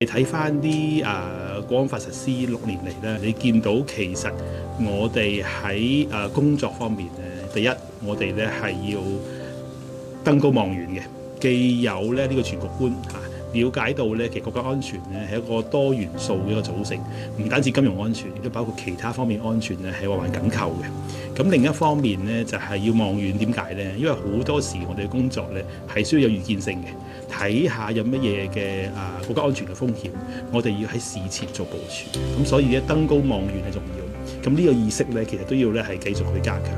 你睇翻啲國安法實施6年嚟咧，你見到其實我哋喺工作方面咧，第一我哋咧係要登高望遠嘅，既有咧呢個全局觀了解到咧其實國家安全咧係一個多元素嘅一個組成，唔單止金融安全，亦都包括其他方面安全咧係環環緊扣嘅。咁另一方面咧就係要望遠，點解咧？因為好多時我哋嘅工作咧係需要有預見性嘅，睇下有乜嘢嘅國家安全嘅風險，我哋要喺事前做部署。咁所以咧登高望遠係重要。咁呢個意識咧其實都要咧係繼續去加強。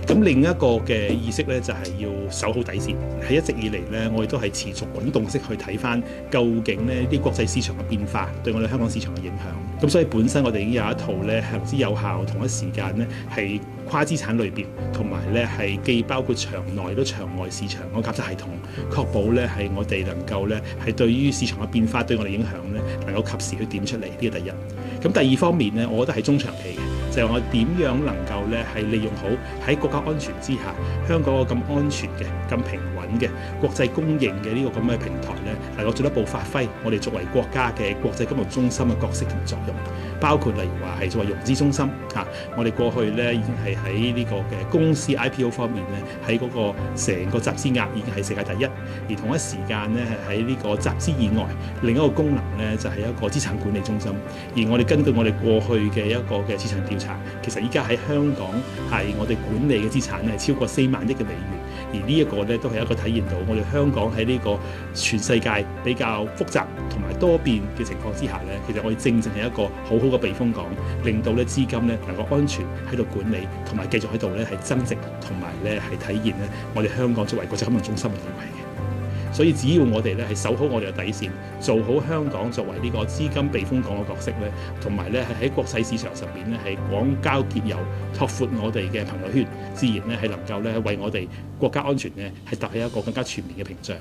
咁另一個嘅意識咧就係要守好底線。喺一直以嚟咧，我哋都係持續滾動式去睇翻究竟呢啲國際市場嘅變化對我哋香港市場嘅影響。咁所以本身我哋已經有一套咧行之有效，同一時間咧係跨資產類別，同埋咧係既包括場內都場外市場嘅監測系統，確保咧係我哋能夠咧係對於市場嘅變化對我哋影響咧能夠及時去點出嚟。呢個第一。咁第二方面咧，我覺得係中長期嘅，就係我點樣能夠咧係利用好喺國家安全之下，香港個咁安全嘅、咁平穩嘅國際公認嘅呢個咁嘅平台咧，能夠進一步發揮我哋作為國家嘅國際金融中心嘅角色同作用，包括例如話係作為融資中心我哋過去咧已經係喺呢個嘅公司 IPO 方面咧，喺嗰個成個集資額已經係世界第一，而同一時間咧係喺呢個集資以外，另一個功能咧就係一個資產管理中心，而我哋根據我哋過去嘅一個嘅市場調查，其實依家喺香港係我哋管理嘅資產咧超過4萬億嘅美元，而呢一個咧都係一個體現到我哋香港喺呢個全世界比較複雜同埋多變嘅情況之下咧，其實我哋正係一個好好嘅避風港，令到咧資金咧能夠安全喺度管理，同埋繼續喺度咧係增值，同埋咧係體現咧我哋香港作為國際金融中心嘅地位嘅。所以只要我哋咧係守好我哋嘅底線，做好香港作為呢個資金避風港嘅角色咧，同埋咧係喺國際市場上邊咧係廣交結友，拓闊我哋嘅朋友圈，自然咧係能夠咧為我哋國家安全咧係搭起一個更加全面嘅屏障。